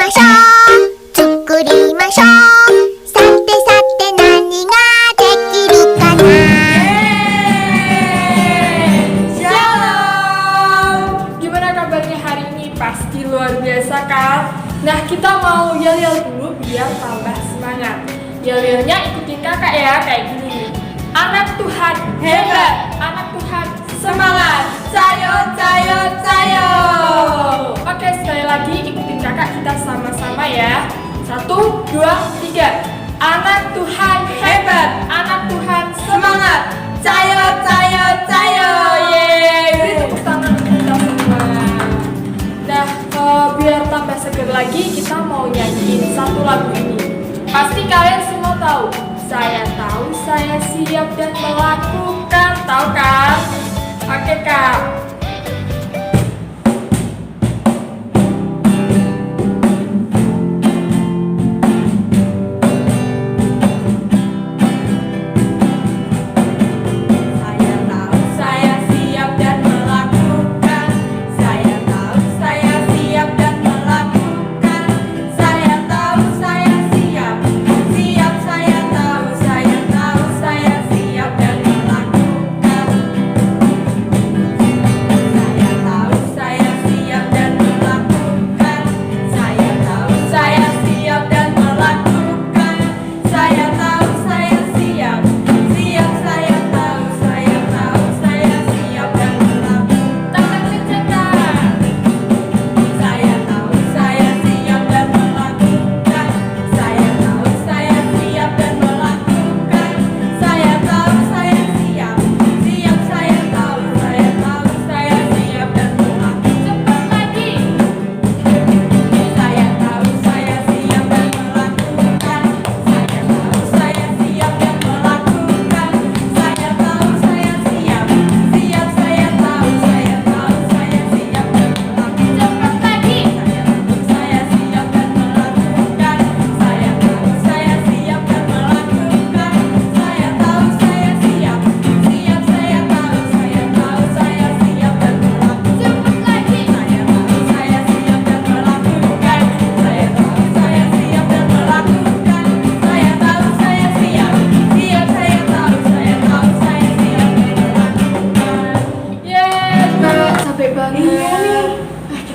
ましょう作りましょうさてさて何ができるかな。 Shalom. Gimana kabarnya hari ini? Pasti luar biasa kan? Nah, kita mau yel-yel dulu biar tambah semangat. Yel-yelnya ikutin kakak ya, kayak gini. Anak Tuhan hebat, anak Tuhan semangat, cayo, cayo, cayo. Oke, sekali lagi ikutin kakak, kita sama-sama ya. 1, 2, 3. Anak Tuhan hebat, anak Tuhan semangat, cayo, cayo, cayo. Yeay, beri tepuk tangan untuk kita semua. Nah, biar tambah seger lagi, kita mau nyanyiin satu lagu ini. Pasti kalian semua tahu. Saya tahu, saya siap dan melakukan. Tahu kan? Oke kak.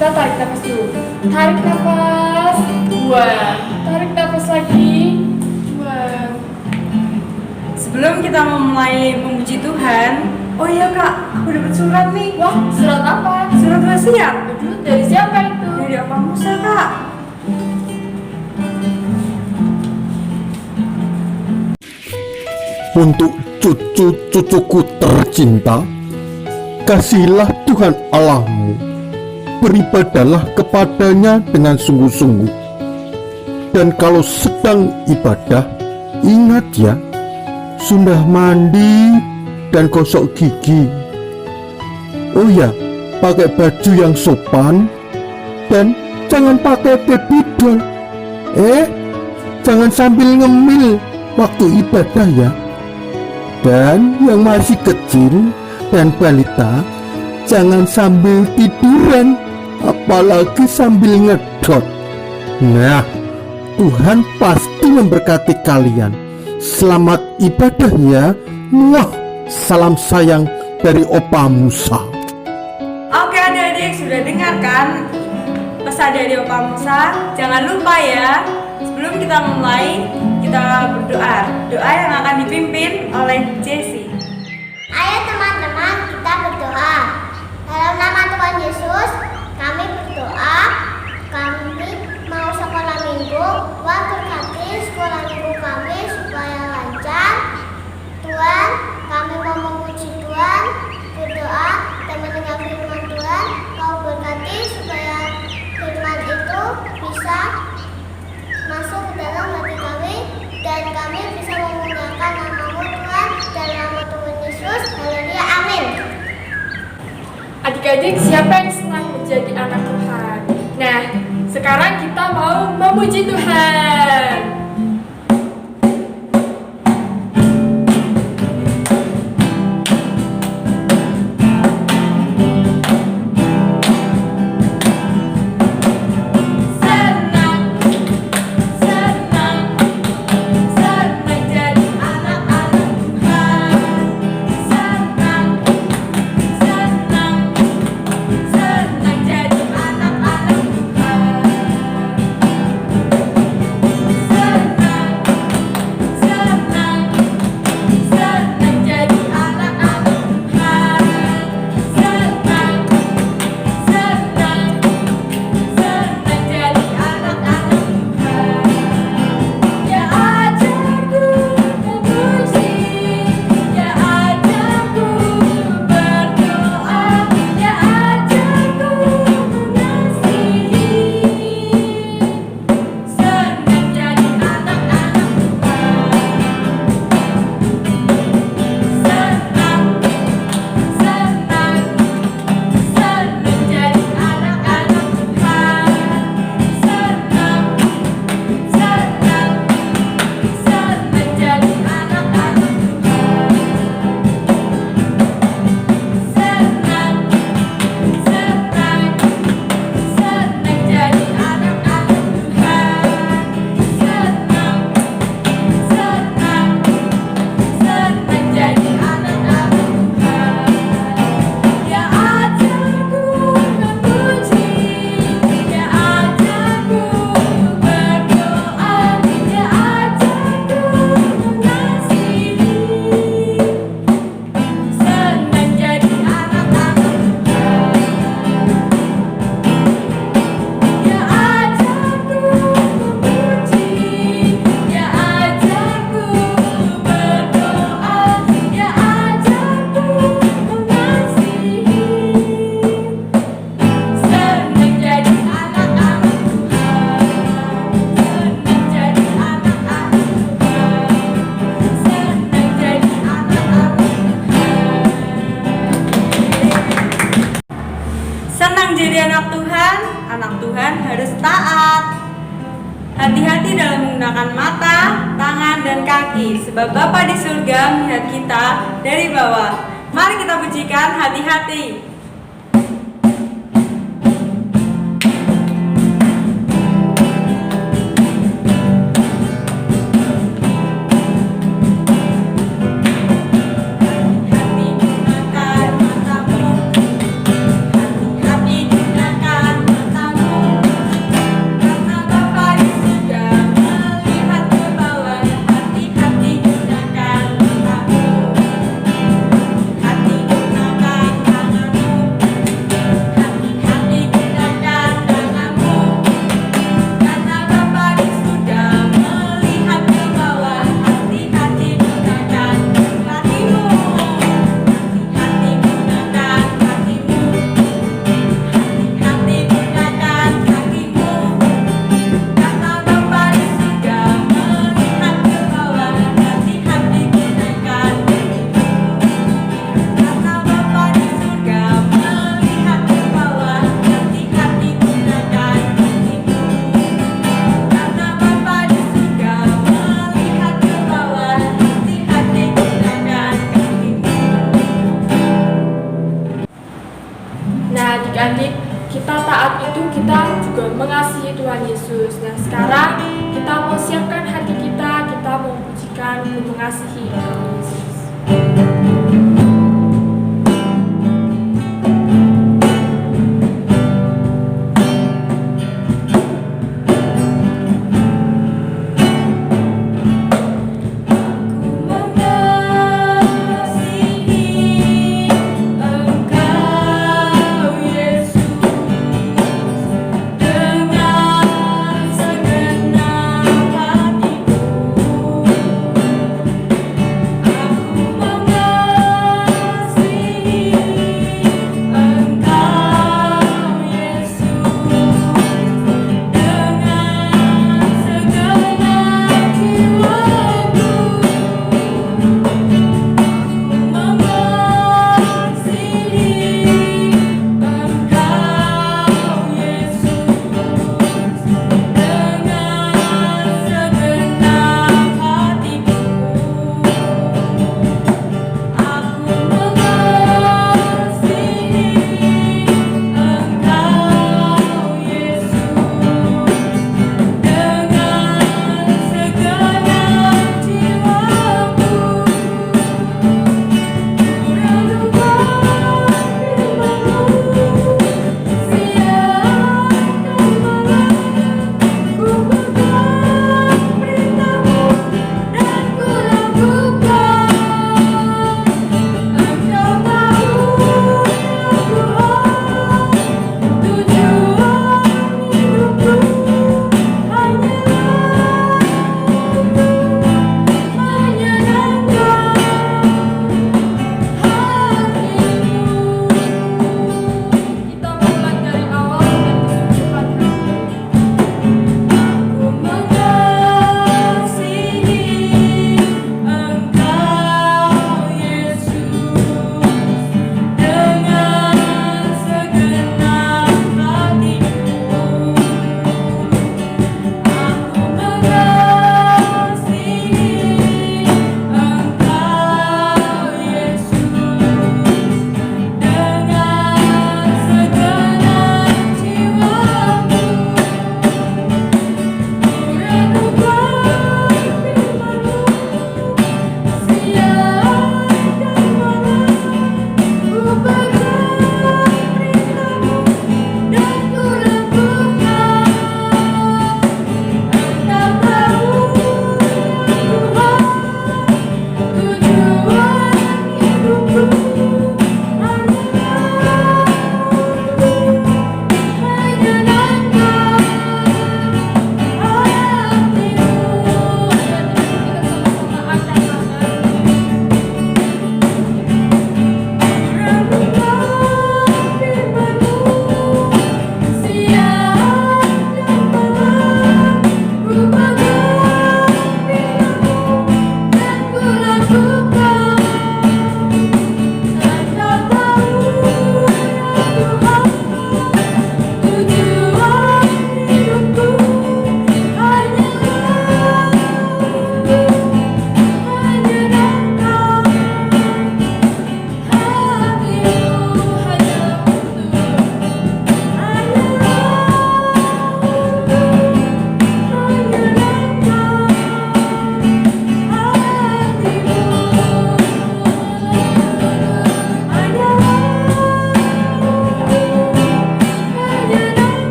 Kita tarik nafas dulu. Tarik nafas, buang. Tarik nafas lagi, buang. Sebelum kita memulai memuji Tuhan, oh iya kak, aku dapat surat nih. Wah, surat apa? Surat wasiat. Aduh, dari siapa itu? Dari Opa Musa kak. Untuk cucu-cucuku tercinta, kasihilah Tuhan Allahmu, beribadahlah kepadanya dengan sungguh-sungguh. Dan kalau sedang ibadah, ingat ya, sudah mandi dan gosok gigi. Oh ya, pakai baju yang sopan dan jangan pakai baby doll. Jangan sambil ngemil waktu ibadah ya. Dan yang masih kecil dan balita, jangan sambil tiduran, apalagi sambil ngedot. Nah, Tuhan pasti memberkati kalian. Selamat ibadah ya. Muah, salam sayang dari Opa Musa. Oke adik-adik, sudah dengar kan pesan dari Opa Musa? Jangan lupa ya, sebelum kita mulai, kita berdoa. Doa yang akan dipimpin oleh Jessie. Ayo teman-teman, kita berdoa. Dalam nama Tuhan Yesus, kami berdoa. Kami mau sekolah minggu, Tuhan berkati sekolah minggu kami supaya lancar. Tuhan, kami mau memuji Tuhan, berdoa dan mendengar firman Tuhan. Kau berkati supaya firman itu bisa masuk ke dalam hati kami dan kami bisa memuliakan nama-Mu Tuhan, dalam nama Tuhan Yesus. Haleluya, amin. Adik-adik, siapa yang senang menjadi anak Tuhan? Nah, sekarang kita mau memuji Tuhan. Senang menjadi anak Tuhan harus taat. Hati-hati dalam menggunakan mata, tangan, dan kaki, sebab Bapa di surga melihat kita dari bawah. Mari kita pujikan hati-hati. Nah, adik-adik, kita taat itu kita juga mengasihi Tuhan Yesus. Nah, sekarang kita mau siapkan hati kita mau pujikan, mengasihi Tuhan Yesus. Aku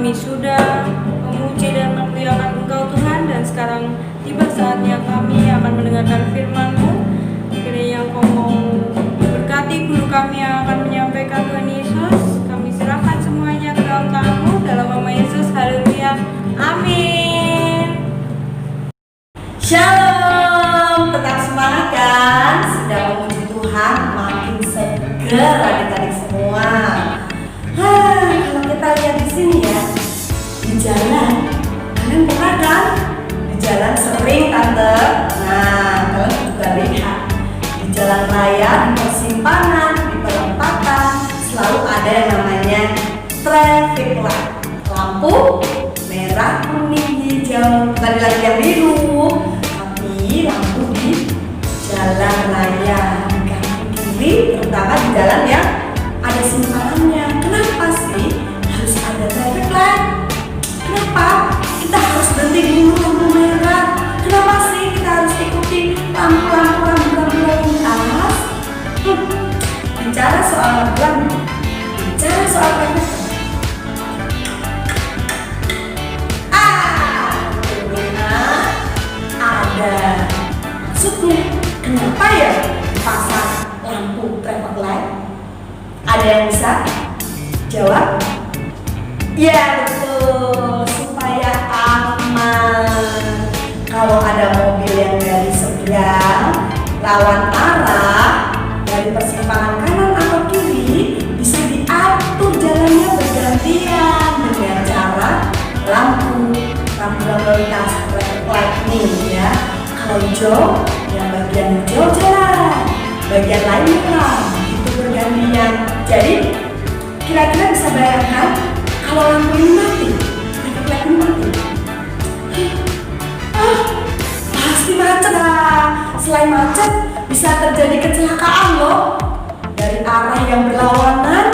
kami sudah memuji dan memuliakan Engkau Tuhan, dan sekarang tiba saatnya kami akan mendengarkan firman-Mu. Kiranya Engkau mau berkati guru kami yang akan menyampaikan Tuhan Yesus. Kami serahkan semuanya ke dalam tangan-Mu, dalam nama Yesus. Haleluya. Amin. Shalom, tetap semangat kan? Sedang memuji Tuhan, makin seger adik-adik semua. Kalau kita lihat di sini ya, di jalan, kalian pernah kan? Di jalan sering tante. Nah, kalian juga lihat di jalan raya, di persimpangan, di perempatan, selalu ada yang namanya traffic light. Lampu merah, kuning, hijau, bukan lagi yang biru, tapi lampu di jalan raya, di kanan kiri, terutama di jalan yang ada simpanannya. Kenapa sih harus ada traffic light? Kenapa kita harus berhenti di lampu merah? Kenapa sih kita harus ikuti lampu lintas? Bicara soal lampu, bicara soal traffic light. Ada maksudnya, kenapa ya pasang lampu traffic light? Ada yang bisa jawab? Ya betul, supaya aman. Kalau ada mobil yang dari seberang lawan arah dari persimpangan kanan atau kiri, bisa diatur jalannya bergantian dengan cara lampu lalu lintas traffic light nih ya. Kalau hijau, yang bagian hijau jalan, bagian lain merah, itu bergantian. Jadi kira-kira bisa bayangkan kalau lampu ini mati, traffic light ini mati, pasti macet lah. Selain macet, bisa terjadi kecelakaan loh. Dari arah yang berlawanan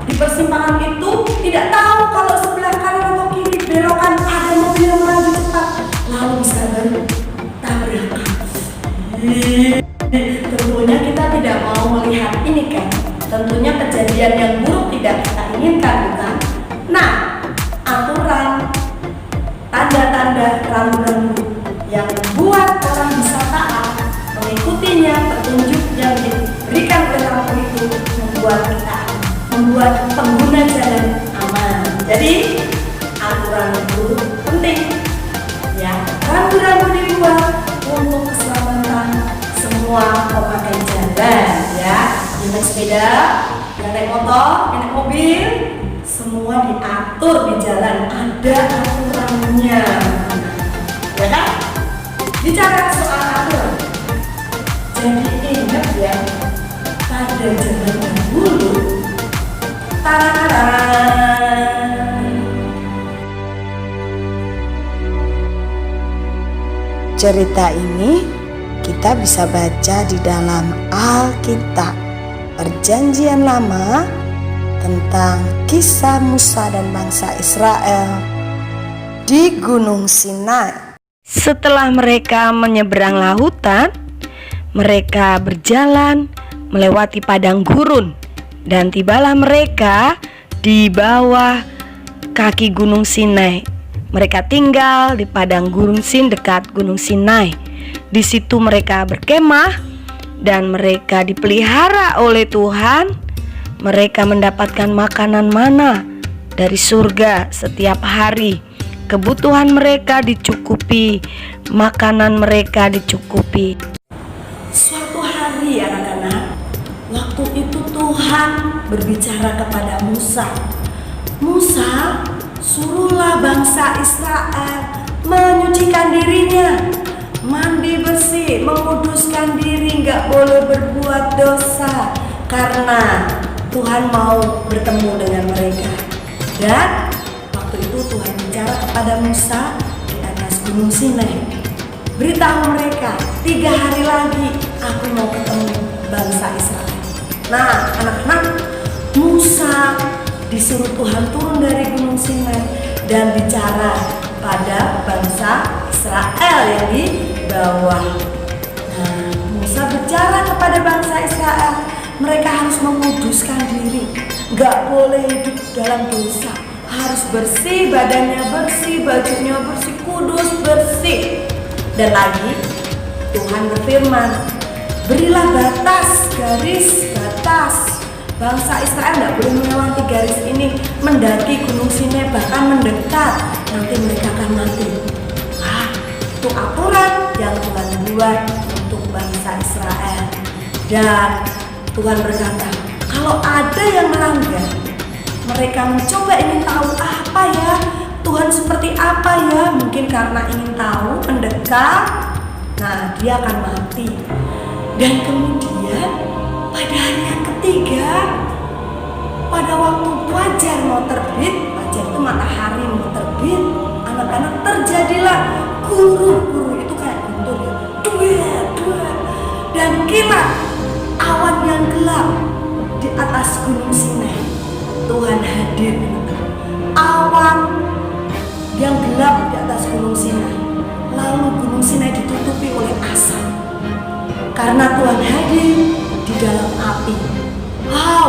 di persimpangan itu tidak tahu kalau sebelah kanan atau kiri belokan ada mobil yang melaju cepat, lalu bisa tabrakan. Tentunya kita tidak mau melihat ini kan. Tentunya kejadian yang buruk tidak kita inginkan, bukan? Nah, aturan, tanda-tanda, rambu-rambu yang membuat orang bisa taat mengikutinya, petunjuk yang diberikan oleh lampu itu membuat pengguna jalan aman. Jadi aturan itu penting ya. Rambu-rambu dibuat untuk keselamatan semua pemakai jalan ya. Yang naik sepeda, yang naik motor, yang naik mobil, semua diatur di jalan, ada aturannya ya kan? Bicara soal aturan, jadi ingat ya, pada zaman dahulu cerita ini kita bisa baca di dalam Alkitab Perjanjian Lama tentang kisah Musa dan bangsa Israel di Gunung Sinai. Setelah mereka menyeberang lautan, mereka berjalan melewati padang gurun, dan tibalah mereka di bawah kaki Gunung Sinai. Mereka tinggal di padang gurun Sin dekat Gunung Sinai. Di situ mereka berkemah dan mereka dipelihara oleh Tuhan. Mereka mendapatkan makanan mana dari surga setiap hari. Kebutuhan mereka dicukupi, makanan mereka dicukupi. Suatu hari anak-anak, waktu itu Tuhan berbicara kepada Musa. Musa, suruhlah bangsa Israel menyucikan dirinya, mandi bersih, menguduskan diri, gak boleh berbuat dosa, karena Tuhan mau bertemu dengan mereka. Dan waktu itu Tuhan bicara kepada Musa di atas Gunung Sinai. Beritahu mereka, 3 hari lagi aku mau ketemu bangsa Israel. Nah anak-anak, Musa disuruh Tuhan turun dari Gunung Sinai dan bicara pada bangsa Israel yang di bawah. Nah, Musa bicara kepada bangsa Israel, mereka harus menguduskan diri, gak boleh hidup dalam dosa, harus bersih, badannya bersih, bajunya bersih, kudus, bersih. Dan lagi Tuhan berfirman, berilah batas, garis batas. Bangsa Israel tidak boleh melewati garis ini, mendaki gunung Sinai, bahkan mendekat, nanti mereka akan mati. Itu aturan yang Tuhan buat untuk bangsa Israel. Dan Tuhan berkata, kalau ada yang melanggar, mereka mencoba ingin tahu apa ya, Tuhan seperti apa ya, mungkin karena ingin tahu, mendekat, nah dia akan mati. Dan kemudian pada hari yang ketiga, pada waktu fajar mau terbit, fajar itu matahari mau terbit, anak-anak terjadilah guru-guru itu kayak guntur ya, duet, dan kilat awan yang gelap di atas gunung Sinai. Tuhan hadir, awan yang gelap di atas gunung Sinai, lalu gunung Sinai ditutupi oleh asap karena Tuhan hadir di dalam api. Wow,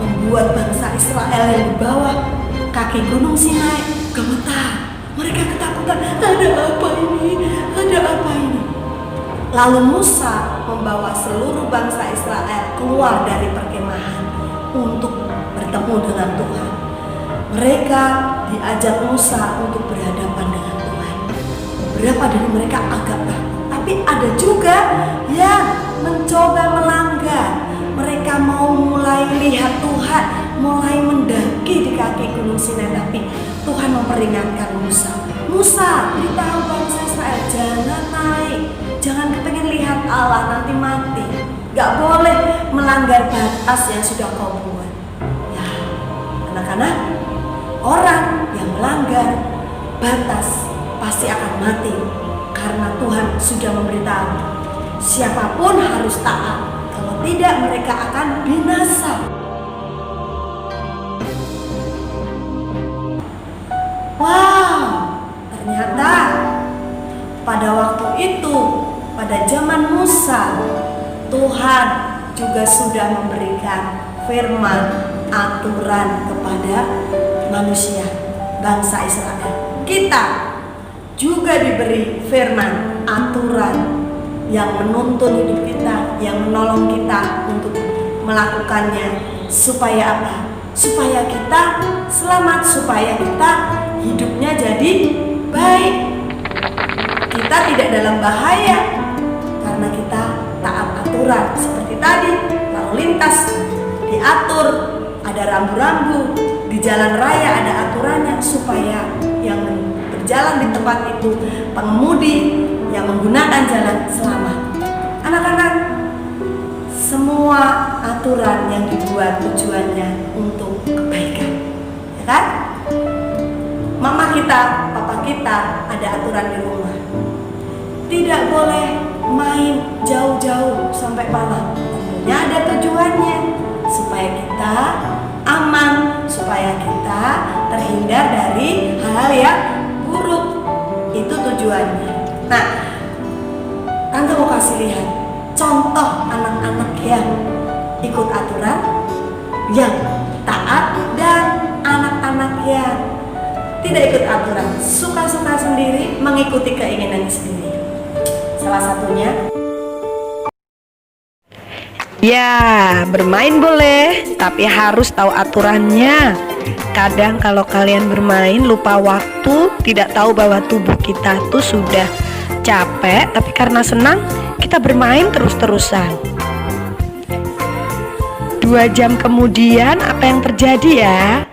membuat bangsa Israel yang di bawah kaki gunung Sinai gemetar. Mereka ketakutan, ada apa ini? Ada apa ini? Lalu Musa membawa seluruh bangsa Israel keluar dari perkemahan untuk bertemu dengan Tuhan. Mereka diajak Musa untuk berhadapan dengan Tuhan. Beberapa dari mereka agak takut, tapi ada juga yang mencoba melanggar. Mereka mau mulai lihat Tuhan, mulai mendaki di kaki gunung Sinai, tapi Tuhan memperingatkan Musa. Musa, beritahu bangsa Israel, jangan naik, jangan kepengen lihat Allah nanti mati. Gak boleh melanggar batas yang sudah kau buat. Ya, anak-anak, orang yang melanggar batas pasti akan mati, karena Tuhan sudah memberitahu siapapun harus taat. Kalau tidak, mereka akan binasa. Wow, ternyata pada waktu itu, pada zaman Musa, Tuhan juga sudah memberikan firman, aturan kepada manusia, bangsa Israel. Kita juga diberi firman, aturan yang menuntun hidup kita, yang menolong kita untuk melakukannya. Supaya apa? Supaya kita selamat, supaya kita hidupnya jadi baik. Kita tidak dalam bahaya karena kita taat aturan. Seperti tadi, lalu lintas diatur, ada rambu-rambu, di jalan raya ada aturannya, supaya yang berjalan di tempat itu, pengemudi yang menggunakan jalan selamat. Anak-anak, semua aturan yang dibuat tujuannya untuk kebaikan, ya kan? Mama kita, papa kita ada aturan di rumah. Tidak boleh main jauh-jauh sampai malam. Tentunya ada tujuannya, supaya kita aman, supaya kita terhindar dari hal-hal yang buruk. Itu tujuannya. Nah, Tante mau kasih lihat contoh anak-anak yang ikut aturan, yang taat, dan anak-anak yang tidak ikut aturan, suka-suka sendiri, mengikuti keinginan sendiri. Salah satunya, ya, bermain boleh, tapi harus tahu aturannya. Kadang kalau kalian bermain lupa waktu, tidak tahu bahwa tubuh kita tuh sudah capek, tapi karena senang kita bermain terus-terusan. 2 jam kemudian apa yang terjadi ya?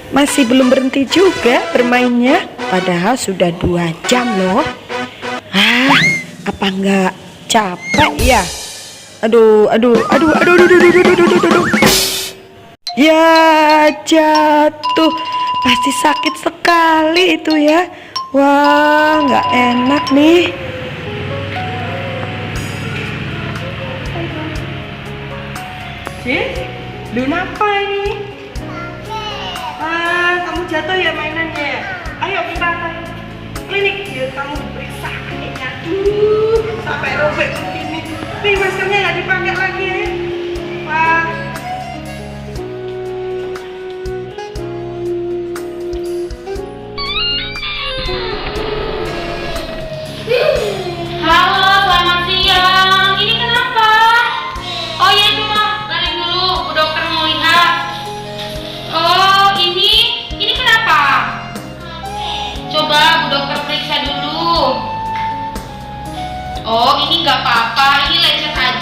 Masih belum berhenti juga bermainnya, padahal sudah 2 jam loh. Apa enggak capek ya? Aduh. Ya, jatuh. Pasti sakit sekali itu ya. Wah, nggak enak nih. Lu kenapa ini? Kamu jatuh ya mainannya? Ayo kita klinik biar kamu diperiksa kakinya. Sampai robek begini. Nih maskernya nggak dipakai lagi ya. Wah.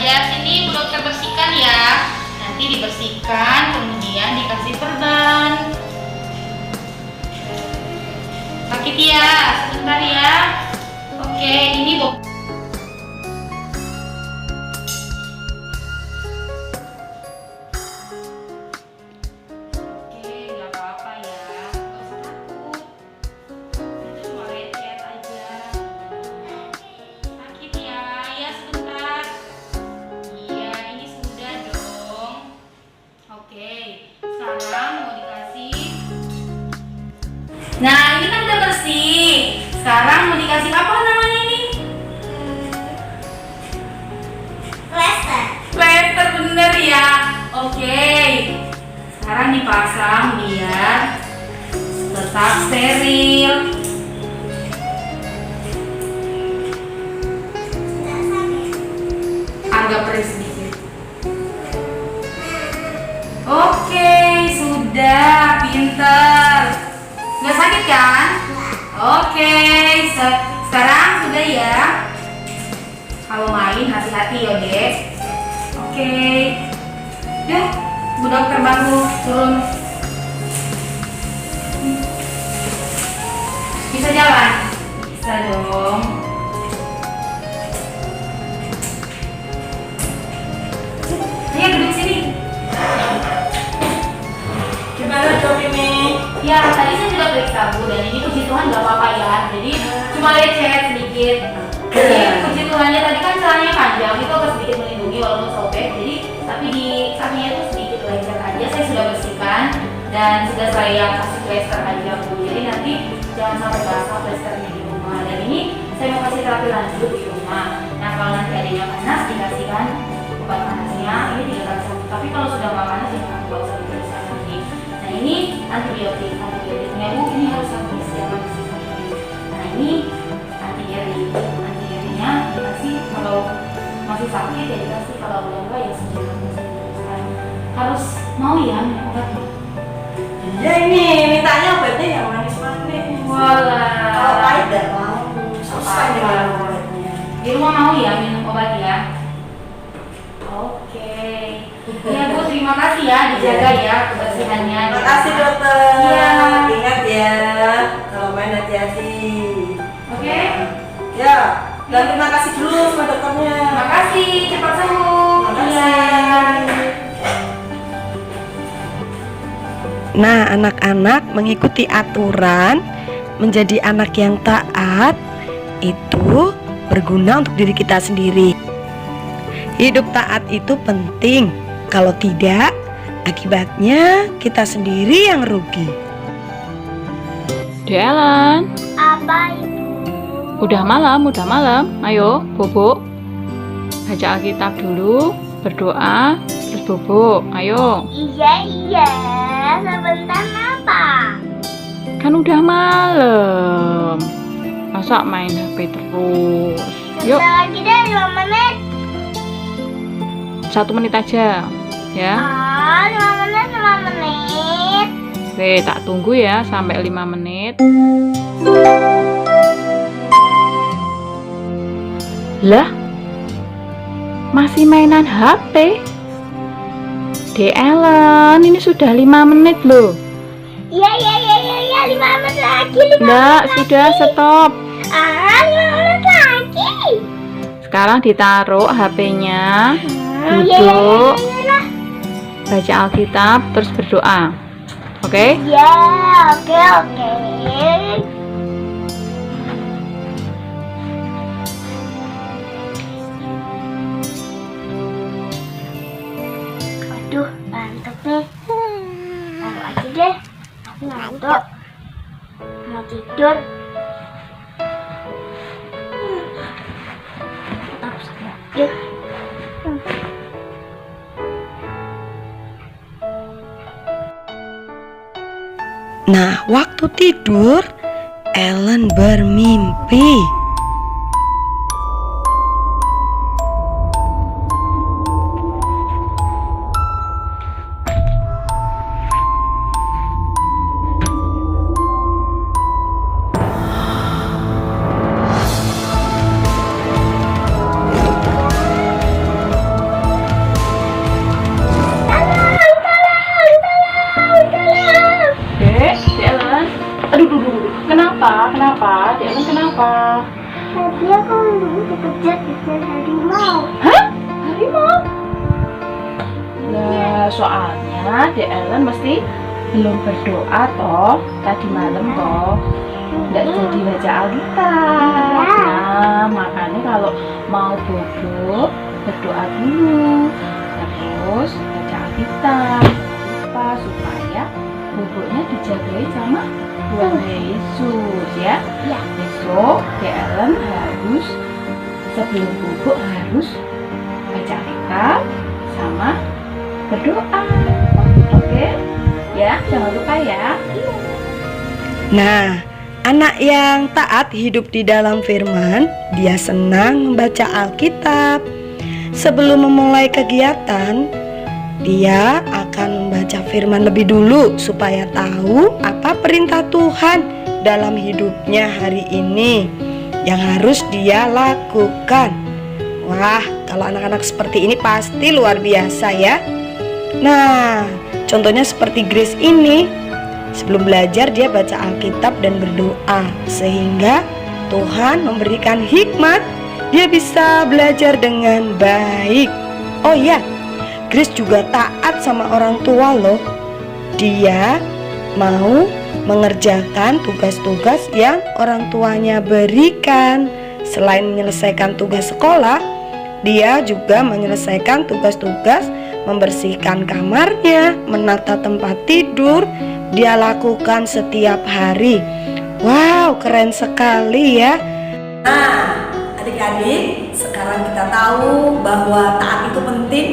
aja. Sini Bu Dokter bersihkan ya. Nanti dibersihkan, kemudian dikasih perban. Sakit ya, sebentar ya. Oke, ini Bu. Oke, nggak apa-apa ya. Nggak usah takut. Itu cuma lecet aja. Sakit ya, ya sebentar. Iya, ini sudah dong. Oke, sekarang mau dikasih. Nah, ini kan udah bersih. Sekarang mau dikasih apa namanya ini? Plester. Plester, bener ya. Oke, sekarang dipasang biar tetap steril. Agak perih sedikit. Oke, sudah, pinter. Nggak sakit kan? Oke, sekarang sudah ya. Kalau main hati-hati ya dek. Oke. Yuk, Bu Dokter bantu turun. Bisa jalan? Bisa dong. Ayo duduk sini. Gimana dok ini? Ya, tadi saya juga periksa Bu, dan ini puji Tuhan nggak apa-apa ya. Jadi cuma lecet sedikit. Jadi puji Tuhannya tadi kan celahnya panjang, itu agak sedikit melindungi walaupun sobek. Jadi tapi di kakinya itu sedikit lecet aja. Saya sudah bersihkan dan sudah saya kasih plester aja Bu. Jadi nanti jangan sampai basah plesternya di rumah. Dan ini saya mau kasih terapi lanjut di rumah. Nah kalau nanti adanya panas dikasihkan obat panasnya ini 3 kali 1. Tapi kalau sudah nggak panas ya nggak usah diteruskan lagi. Nah ini antibiotiknya Bu, ini harus habis jangan disisa-sisa. Nah ini anti nyerinya dikasih kalau masih sakit ya dikasih, kalau udah enggak ya sudah diteruskan. Harus mau ya minum obatnya. Ya ini mintanya obatnya yang manis-manis. Walah. Kalau pahit tidak mau. Susah nih minum obatnya. Di rumah mau ya minum obat ya. Oke. Ya Bu, terima kasih ya, dijaga ya kebersihannya. Terima kasih dokter. Iya. Ingat ya, kalau main hati-hati. Oke. Ya, dan terima kasih dulu sama dokternya. Terima kasih, cepat sembuh. Terima Iya. kasih. Nah, anak-anak mengikuti aturan, menjadi anak yang taat, itu berguna untuk diri kita sendiri. Hidup taat itu penting. Kalau tidak, akibatnya kita sendiri yang rugi. Delan, Apa itu? udah malam. Ayo, Bobo. Baca Alkitab dulu, berdoa, terus Bobo. Ayo. Iya, sebentar apa? Kan udah malam. Masa main HP terus? Yuk, Sebentar lagi deh, 5 menit. 1 menit aja. Ya. 5 menit. Oke, tak tunggu ya sampai 5 menit. Lah, masih mainan HP? Ellen, ini sudah 5 menit loh. Iya, 5 menit lagi. Enggak, sudah stop. 5 menit lagi. Sekarang ditaruh HP-nya, Iya. duduk, baca Alkitab, terus berdoa. Oke? Ya, oke. Aduh, ngantuk nih. Taruh aja deh. Aku ngantuk. Mau tidur. Taruh sana aja. Nah, waktu tidur, Ellen bermimpi. Kenapa? Dek Ellen kenapa? Tadi aku dikejar-kejar harimau. Hah? Harimau? Nah, soalnya Dek Ellen mesti belum berdoa toh tadi malam toh. Nggak jadi baca Alkitab. Nah, makanya kalau mau bobo berdoa dulu, terus baca Alkitab. Jangan lupa supaya boboknya dijagain sama Tuhan Yesus ya. Besok Dek Ellen harus sebelum bobok harus baca Alkitab sama berdoa. Oke? Ya, jangan lupa ya. Nah, anak yang taat hidup di dalam firman, dia senang membaca Alkitab. Sebelum memulai kegiatan, dia akan membaca firman lebih dulu supaya tahu apa perintah Tuhan dalam hidupnya hari ini yang harus dia lakukan. Wah, kalau anak-anak seperti ini pasti luar biasa ya. Nah, contohnya seperti Grace ini. Sebelum belajar dia baca Alkitab dan berdoa sehingga Tuhan memberikan hikmat, dia bisa belajar dengan baik. Oh ya, Grace juga taat sama orang tua loh. Dia mau mengerjakan tugas-tugas yang orang tuanya berikan. Selain menyelesaikan tugas sekolah, dia juga menyelesaikan tugas-tugas membersihkan kamarnya, menata tempat tidur. Dia lakukan setiap hari. Wow, keren sekali ya. Nah, adik-adik, sekarang kita tahu bahwa taat itu penting,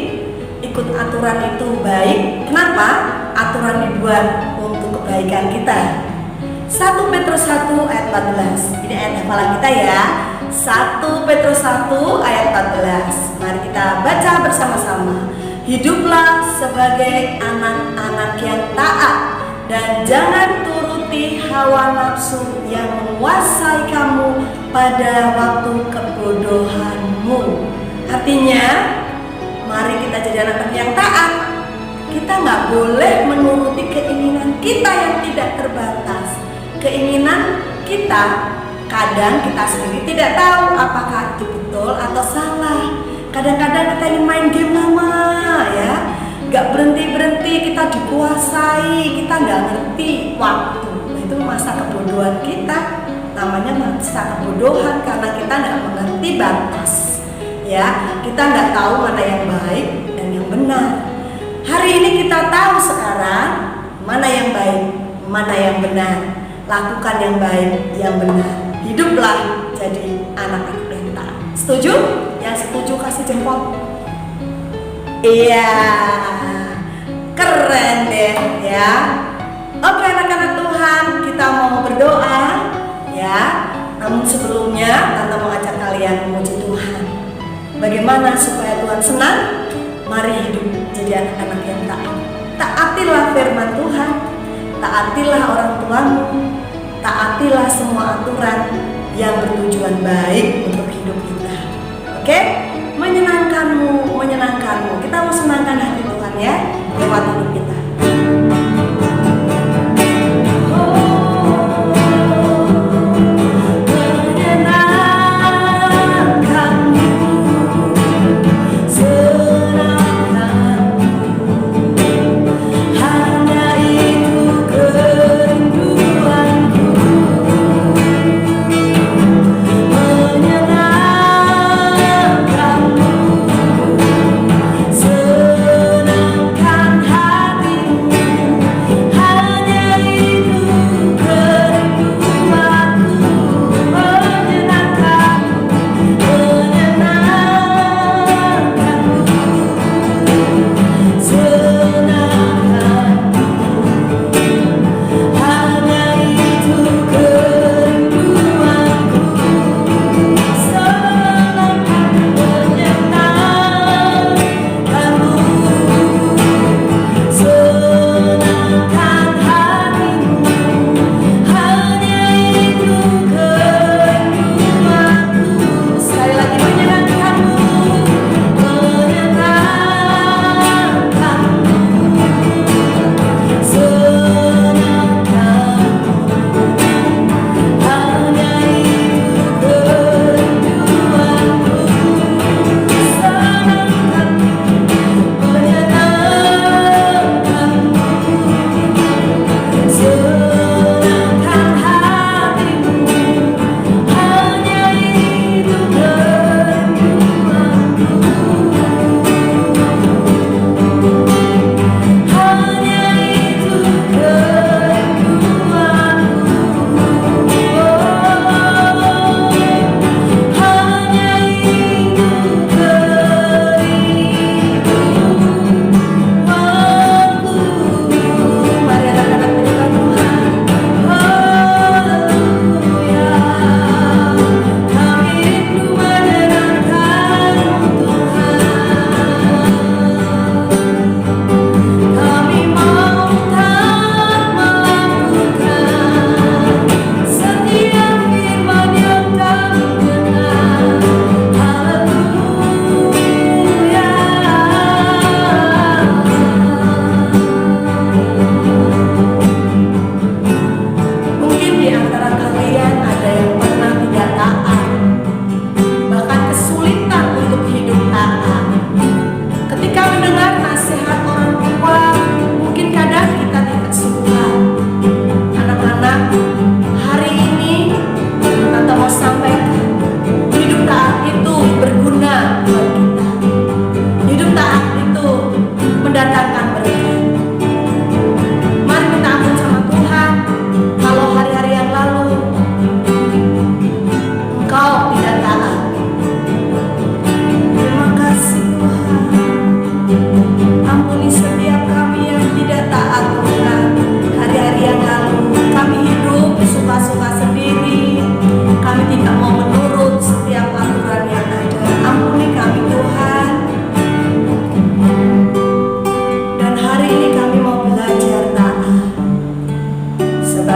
ikut aturan itu baik. Kenapa? Aturan dibuat untuk kebaikan kita. 1 Petrus 1 ayat 14. Ini ayat hafalan kita ya. 1 Petrus 1 ayat 14. Mari kita baca bersama-sama. Hiduplah sebagai anak-anak yang taat dan jangan turuti hawa nafsu yang menguasai kamu pada waktu kebodohanmu. Artinya, mari kita jadi anak-anak yang taat. Kita nggak boleh menuruti keinginan kita yang tidak terbatas. Keinginan kita, kadang kita sendiri tidak tahu apakah itu betul atau salah. Kadang-kadang kita ingin main game lama ya, nggak berhenti-berhenti, kita dikuasai, kita nggak ngerti waktu. Nah, itu masa kebodohan kita, namanya masa kebodohan karena kita nggak mengerti batas ya, kita nggak tahu mana yang baik dan yang benar. Hari ini kita tahu sekarang mana yang baik, mana yang benar. Lakukan yang baik, yang benar. Hiduplah jadi anak-anak yang taat. Setuju? Yang setuju kasih jempol. Iya, keren deh ya. Oke anak-anak Tuhan, kita mau berdoa ya. Namun sebelumnya Tante mengajak kalian memuji Tuhan. Bagaimana supaya Tuhan senang? Mari hidup jadi anak-anak yang taat. Taatilah firman Tuhan, taatilah orang tuamu, taatilah semua aturan yang bertujuan baik untuk hidup kita. Oke? Menyenangkanmu. Kita mau senangkan hati Tuhan ya lewat hidup kita. Senangkan hati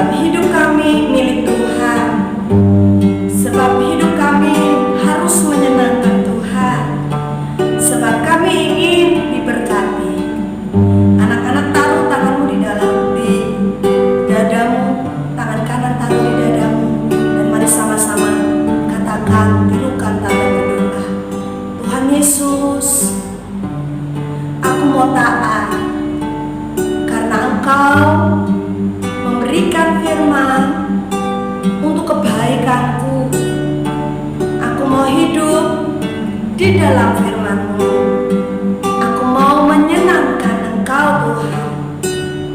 Sebab hidup kami milik Tuhan. Sebab hidup kami harus menyenangkan Tuhan. Sebab kami ingin diberkati. Anak-anak, taruh tanganmu di dadamu, tangan kanan taruh di dadamu, dan mari sama-sama katakan, tirukan tanda berdoa. Tuhan Yesus, aku mau taat karena Engkau memberikan firman untuk kebaikanku. Aku mau hidup di dalam firman-Mu. Aku mau menyenangkan Engkau, Tuhan.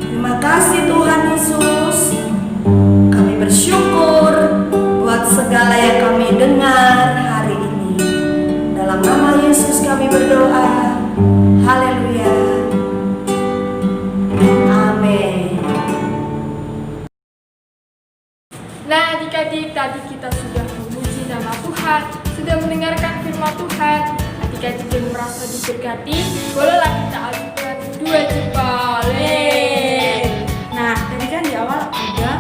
Terima kasih Tuhan Yesus. Kami bersyukur buat segala yang kami dengar hari ini. Dalam nama Yesus kami berdoa. Haleluya. Amin. Nah, adik-adik, tadi kita sudah memuji nama Tuhan, sudah mendengarkan firman Tuhan. Adik-adik yang merasa diberkati, bolehlah kita ajukan 2 jempol. Nah, tadi kan di awal ada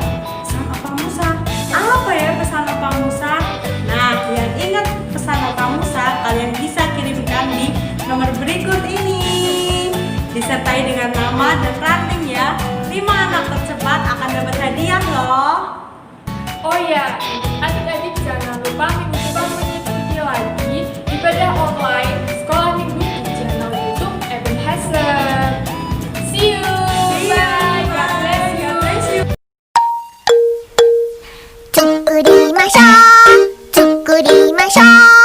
pesan Opa Musa. Apa ya pesan Opa Musa? Nah, yang ingat pesan Opa Musa, kalian bisa kirimkan di nomor berikut ini. Disertai dengan nama dan ranting ya. 5 anak tercepat akan dapat hadiah loh. Oh ya, adik-adik jangan lupa minggu depan mengikuti lagi ibadah online sekolah minggu di channel YouTube Ebenezer. See you. Bye. God bless you.作りましょう